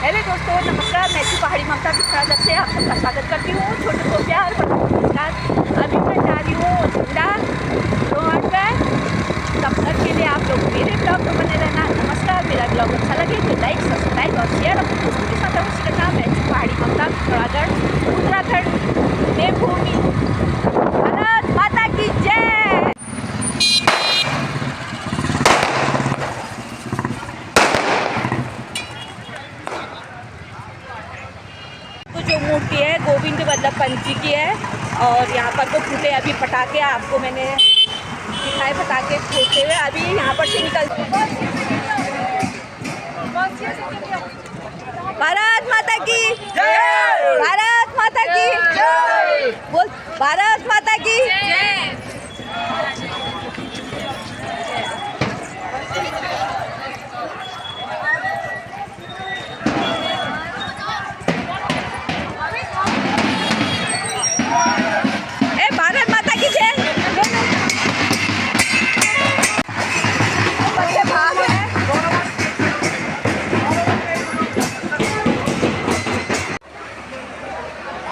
Hello दोस्तों, नमस्कार। मैं थी पहाड़ी ममता भिखड़ा से आप सबका स्वागत करती हूँ। छोटे को प्यार बड़ों को नमस्कार। अभी मैं जा रही हूँ झंडा रोहन पर। तब तक के लिए आप लोग मेरे ब्लॉग में बने रहना। नमस्कार। मेरा ब्लॉग अच्छा लगे तो लाइक, सब्सक्राइब और शेयर अपने दोस्तों के साथ अवश्य करना। मैं थी पहाड़ी ममता भिखड़ागढ़, उत्तराखंड, देवभूमि। भारत माता की जय। जो मूर्ति है गोविंद वल्लभ पंत जी की है और यहाँ पर तो फूटे अभी पटाखे आपको मैंने दिखाए, पटाखे फूटते हुए अभी यहाँ पर से निकल। भारत माता की जय, भारत माता की जय, बोल भारत माता की जय।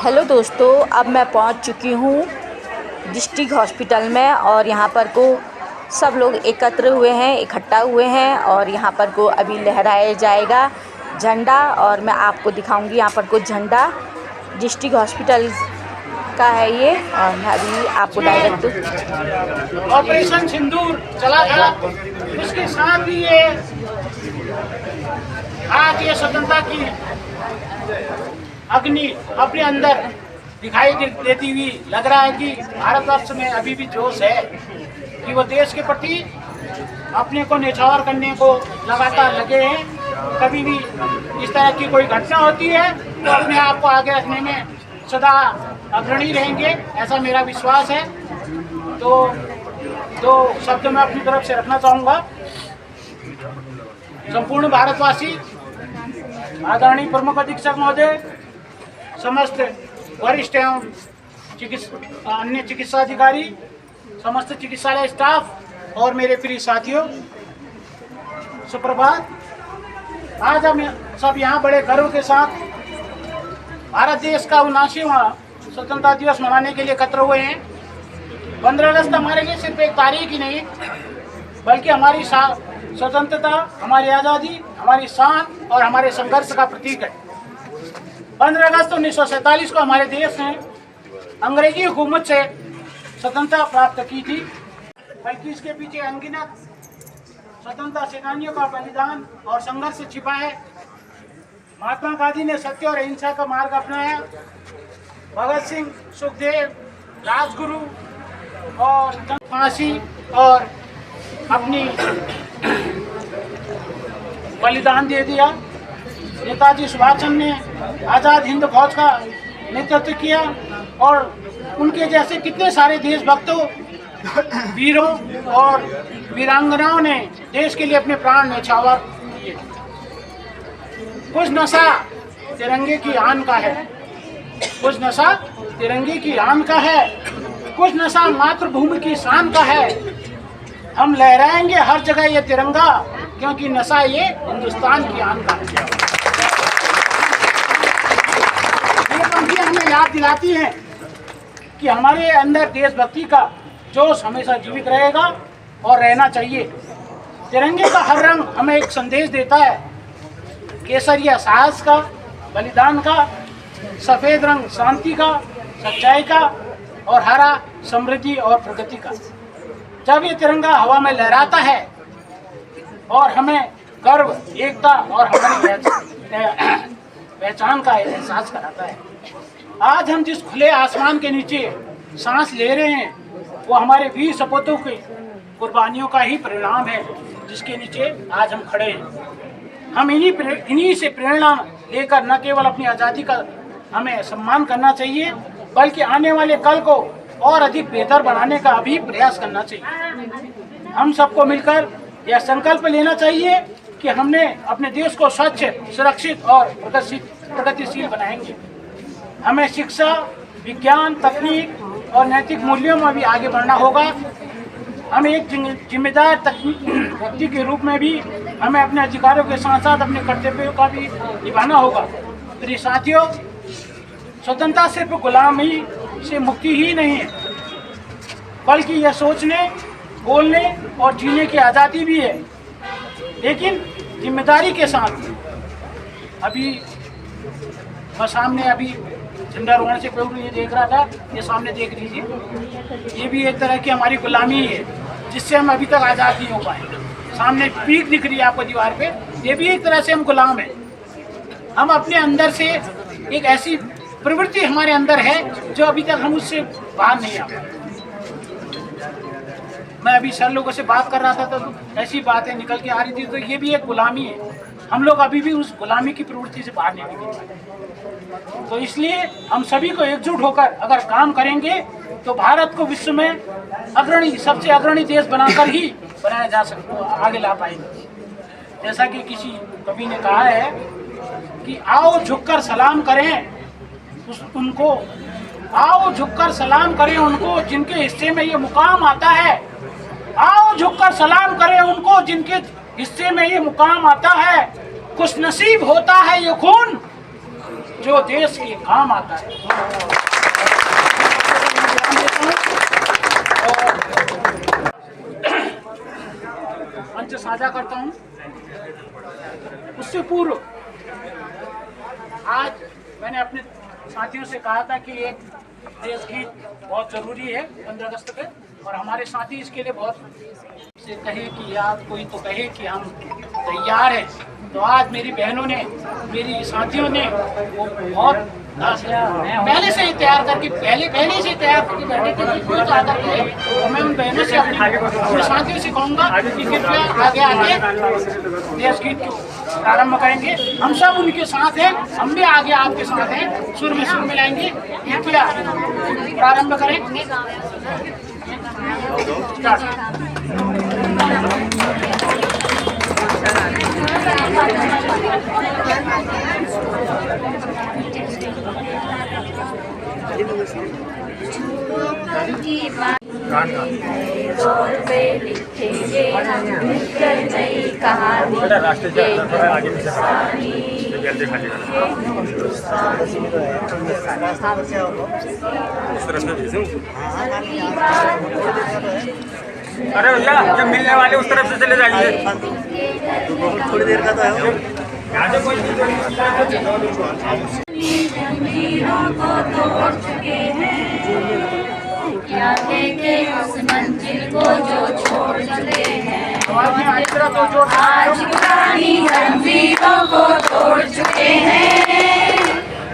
हेलो दोस्तों, अब मैं पहुंच चुकी हूं डिस्ट्रिक्ट हॉस्पिटल में और यहां पर को सब लोग एकत्र हुए हैं, इकट्ठा हुए हैं और यहां पर को अभी लहराया जाएगा झंडा। और मैं आपको दिखाऊंगी यहां पर को झंडा डिस्ट्रिक्ट हॉस्पिटल का है ये। और मैं अभी आपको डायरेक्ट ऑपरेशन सिंदूर चला था, उसके साथ भी ये आज ये स्वतंत्रता की अग्नि अपने अंदर दिखाई देती हुई लग रहा है कि भारतवर्ष में अभी भी जोश है कि वो देश के प्रति अपने को न्यौछावर करने को लगातार लगे हैं। कभी भी इस तरह की कोई घटना होती है तो अपने आप को आगे रखने में सदा अग्रणी रहेंगे, ऐसा मेरा विश्वास है। तो दो शब्द मैं अपनी तरफ से रखना चाहूँगा। संपूर्ण भारतवासी, आदरणीय प्रमुख अधीक्षक महोदय, समस्त वरिष्ठ एवं अन्य चिकित्सा अधिकारी, समस्त चिकित्सालय स्टाफ और मेरे प्रिय साथियों, सुप्रभात। आज हम सब यहाँ बड़े गर्व के साथ भारत देश का 79वां स्वतंत्रता दिवस मनाने के लिए एकत्र हुए हैं। 15 अगस्त हमारे लिए सिर्फ एक तारीख ही नहीं बल्कि हमारी स्वतंत्रता, हमारी आज़ादी, हमारी शान और हमारे संघर्ष का प्रतीक है। 15 अगस्त 1947 को हमारे देश ने अंग्रेजी हुकूमत से स्वतंत्रता प्राप्त की थी, बल्कि इसके पीछे अनगिनत स्वतंत्रता सेनानियों का बलिदान और संघर्ष छिपा है। महात्मा गांधी ने सत्य और अहिंसा का मार्ग अपनाया। भगत सिंह, सुखदेव, राजगुरु और फांसी और अपनी बलिदान दे दिया। नेताजी सुभाष चंद्र ने आज़ाद हिंद फौज का नेतृत्व किया और उनके जैसे कितने सारे देशभक्तों, वीरों और वीरांगनाओं ने देश के लिए अपने प्राण न्यौछावर किए। कुछ नशा तिरंगे की आन का है, कुछ नशा तिरंगे की आन का है, कुछ नशा मातृभूमि की शान का है। हम लहराएंगे हर जगह ये तिरंगा, क्योंकि नशा ये हिंदुस्तान की आन का है। ये पंक्तियां हमें याद दिलाती हैं कि हमारे अंदर देशभक्ति का जोश हमेशा जीवित रहेगा और रहना चाहिए। तिरंगे का हर रंग हमें एक संदेश देता है। केसरिया साहस का, बलिदान का, सफ़ेद रंग शांति का, सच्चाई का और हरा समृद्धि और प्रगति का। जब ये तिरंगा हवा में लहराता है और हमें गर्व, एकता और हमारी पहचान का एहसास कराता है। आज हम जिस खुले आसमान के नीचे सांस ले रहे हैं वो हमारे वीर सपूतों की कुर्बानियों का ही परिणाम है, जिसके नीचे आज हम खड़े हैं। हम इन्हीं से प्रेरणा लेकर न केवल अपनी आज़ादी का हमें सम्मान करना चाहिए, बल्कि आने वाले कल को और अधिक बेहतर बनाने का भी प्रयास करना चाहिए। हम सबको मिलकर यह संकल्प लेना चाहिए कि हमने अपने देश को स्वच्छ, सुरक्षित और प्रगतिशील बनाएंगे। हमें शिक्षा, विज्ञान, तकनीक और नैतिक मूल्यों में भी आगे बढ़ना होगा। हम एक जिम्मेदार व्यक्ति के रूप में भी हमें अपने अधिकारों के साथ साथ अपने कर्तव्यों का भी निभाना होगा। प्रिय साथियों, स्वतंत्रता सिर्फ गुलामी से मुक्ति ही नहीं है, बल्कि यह सोचने, बोलने और जीने की आज़ादी भी है, लेकिन जिम्मेदारी के साथ। अभी मैं सामने अभी झंडारोहण से पूर्व ये देख रहा था, ये सामने देख लीजिए, ये भी एक तरह की हमारी गुलामी है जिससे हम अभी तक आज़ाद नहीं हो पाए। सामने पीक दिख रही है आपको दीवार पे, ये भी एक तरह से हम गुलाम हैं। हम अपने अंदर से एक ऐसी प्रवृत्ति हमारे अंदर है जो अभी तक हम उससे बाहर नहीं आ पाए। मैं अभी सर लोगों से बात कर रहा था तो ऐसी बातें निकल के आ रही थी, तो ये भी एक गुलामी है। हम लोग अभी भी उस गुलामी की प्रवृत्ति से बाहर नहीं निकल पाए। तो इसलिए हम सभी को एकजुट होकर अगर काम करेंगे तो भारत को विश्व में अग्रणी, सबसे अग्रणी देश बनाकर ही बनाया जा सकता, आगे ला पाएंगे। जैसा कि किसी कवि ने कहा है कि आओ झुककर सलाम करें उनको, आओ झुककर सलाम करें उनको जिनके हिस्से में ये मुकाम आता है। आओ झुककर सलाम करें उनको जिनके हिस्से में ये मुकाम आता है। खुश नसीब होता है ये खून जो देश के काम आता है। मंच साझा करता हूँ। उससे पूर्व आज मैंने अपने साथियों से कहा था कि एक देश गीत बहुत ज़रूरी है 15 अगस्त पे, और हमारे साथी इसके लिए बहुत से कहे कि यार कोई तो कहे कि हम तैयार हैं। तो आज मेरी बहनों ने, मेरी साथियों ने वो बहुत पहले से ही तैयार करके पहले से तैयार करके बैठे थे कोई तो आकर के, तो मैं उन बहनों से अपने साथियों से कहूँगा कि कृपया आगे आगे देश गीत को प्रारंभ करेंगे। हम सब उनके साथ हैं, हम भी आगे आपके साथ हैं, सुर में सुर मिलाएंगे। कृपया प्रारंभ करें। अरे भैया जब मिलने वाले उस तरफ से चले जाइए, थोड़ी देर का तो है। उस मंजिल को जो छोड़ चले हैं, आज पुरानी जंजीरों को तोड़ चुके हैं।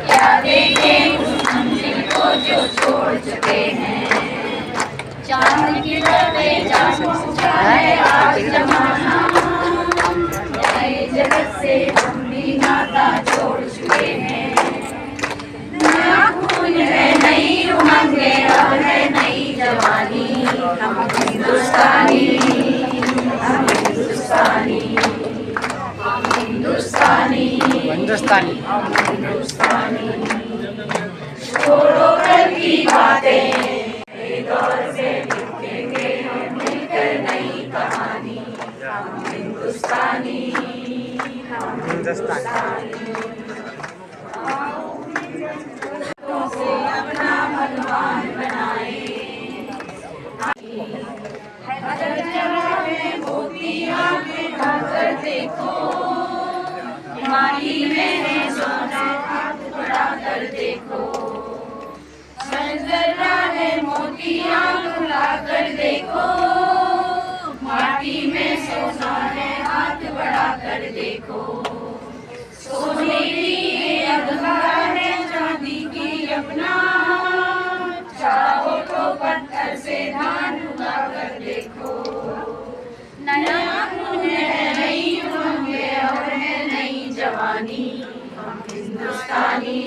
क्या देखें उस मंजिल को जो छोड़ चुके हैं। चांद की तरफ जा पहुंचा है आज जमाना, नए जगत से हम भी नाता जोड़ चुके हैं। नया खून है, नई उमंगे, अब है नई जवानी। हम हिंदुस्तानी, हम हिंदुस्तानी, हम हिंदुस्तानी, हिंदुस्तानी, हम हिंदुस्तानी। छोड़ो कल की बातें, दौर से लिखेंगे हम मिलकर नई कहानी। हम हिंदुस्तानी, हम हिंदुस्तानी। से अपना भगवान बनाए, अगर जरा में मोतियां ढाकर देखो, माटी में है सोना हाथ बढ़ाकर देखो। जरा है मोतियां बुलाकर देखो, माटी में सोना है हाथ बढ़ाकर देखो। सोने की ये अंगार है, चांदी की अपना, चाहो तो पत्थर से धान उगाकर देखो। नया खून है, नई उमंगे, और है नई जवानी। हम हिंदुस्तानी,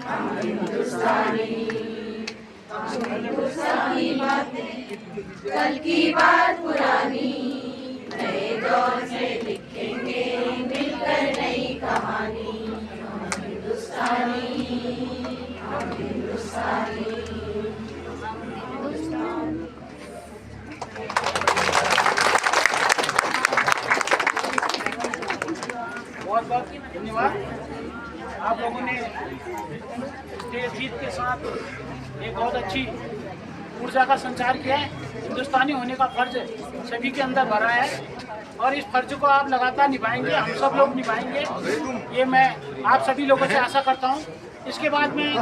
हम हिंदुस्तानी, हम हिंदुस्तानी। बातें कल की बात पुरानी, नए दौर से लिखेंगे मिलकर नई कहानी। हम हिंदुस्तानी, हम हिंदुस्तानी, हम हिंदुस्तानी। आप लोगों ने देश जीत के साथ एक बहुत अच्छी ऊर्जा का संचार किया है। हिंदुस्तानी होने का फर्ज सभी के अंदर भरा है और इस फर्ज को आप लगातार निभाएंगे, हम सब लोग निभाएंगे, ये मैं आप सभी लोगों से आशा करता हूँ। इसके बाद मैं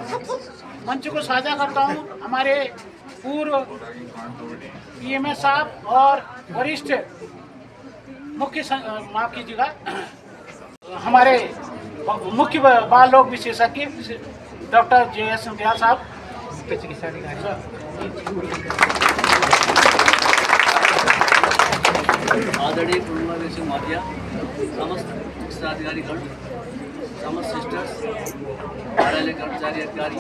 मंच को साझा करता हूँ हमारे पूर्व पीएमएस साहब और वरिष्ठ माफ कीजिएगा हमारे मुख्य बाल रोग विशेषज्ञ डॉक्टर JS दयाल साहब। आदरणीय पूर्णिमा महोदया, समस्त चिकित्सा अधिकारीगण, समस्त सिस्टर्स, कार्यालय कर्मचारी अधिकारी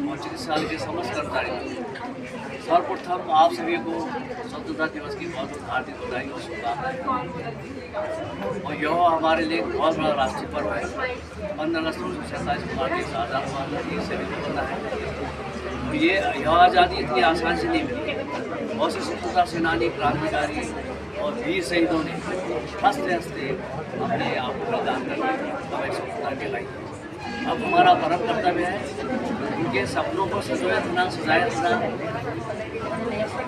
और चिकित्सालय के समस्त कर्मचारी, सर्वप्रथम आप सभी को स्वतंत्रता दिवस की बहुत बहुत हार्दिक बधाई और शुभकामनाएं। और यह हमारे लिए बहुत बड़ा राष्ट्रीय पर्व है। 15 अगस्त 1947 को भारत देश आज़ाद हुआ, ये सभी को पता है। यह आज़ादी इतनी आसान से नहीं मिली। बहुत से स्वतंत्रता सेनानी, क्रांतिकारी और वीर शहीदों ने हंसते हंसते अपने आप को बलिदान करके हमें स्वतंत्रता दिलाई। अब हमारा परम कर्तव्य है उनके सपनों को सजाए रखना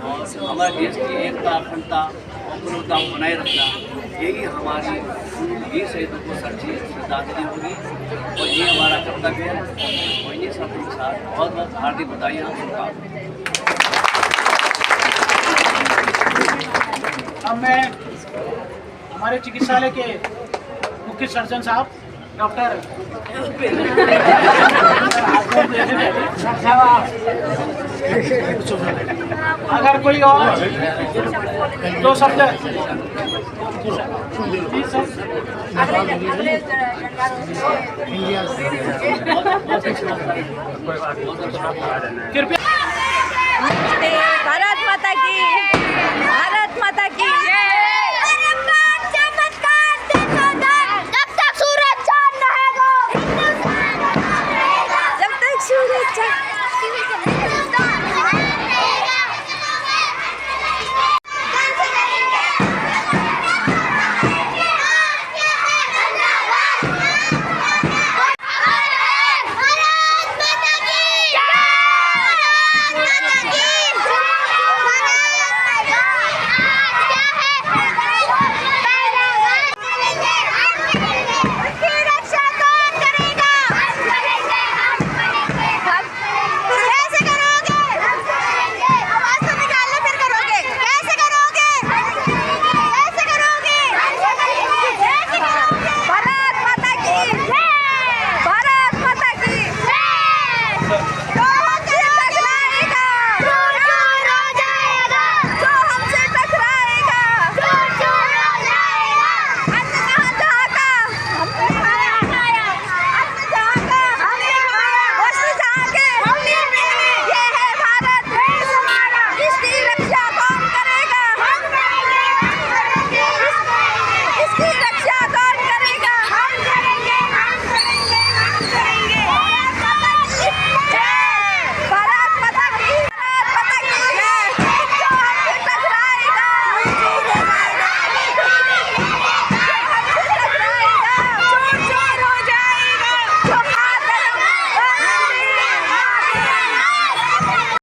और हमारे देश की एकता, अखंडता और पूर्णता को बनाए रखना, यही हमारी वीर शहीदों को सच्ची श्रद्धांजलि होगी और ये हमारा कर्तव्य है। और इन्हीं सपनों के साथ बहुत बहुत हार्दिक बधाइयाँ, शुभकामनाएं। अब मैं हमारे चिकित्सालय के मुख्य सर्जन साहब डॉक्टर अगर कोई और दो शब्द कृपया। भारत माता की